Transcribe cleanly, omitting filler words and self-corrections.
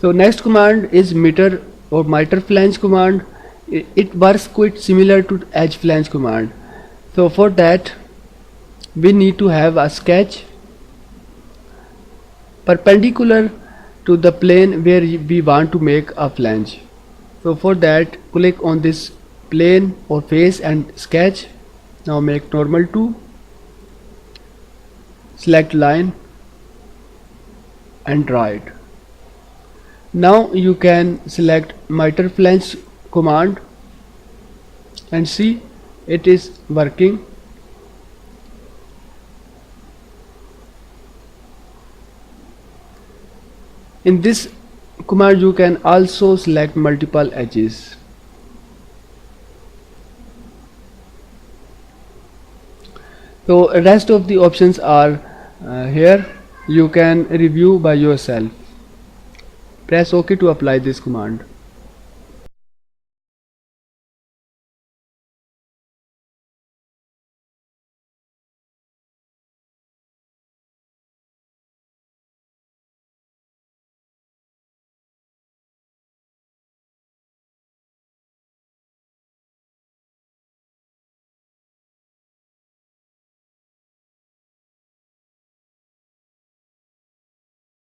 So next command is meter or miter flange command. It works quite similar to edge flange command. So for that we need to have a sketch perpendicular to the plane where we want to make a flange. So for that click on this plane or face and sketch. Now make normal to, select line and draw it. Now you can select miter flange command and see it is working. In this command you can also select multiple edges. So rest of the options are here. You can review by yourself. Press OK to apply this command.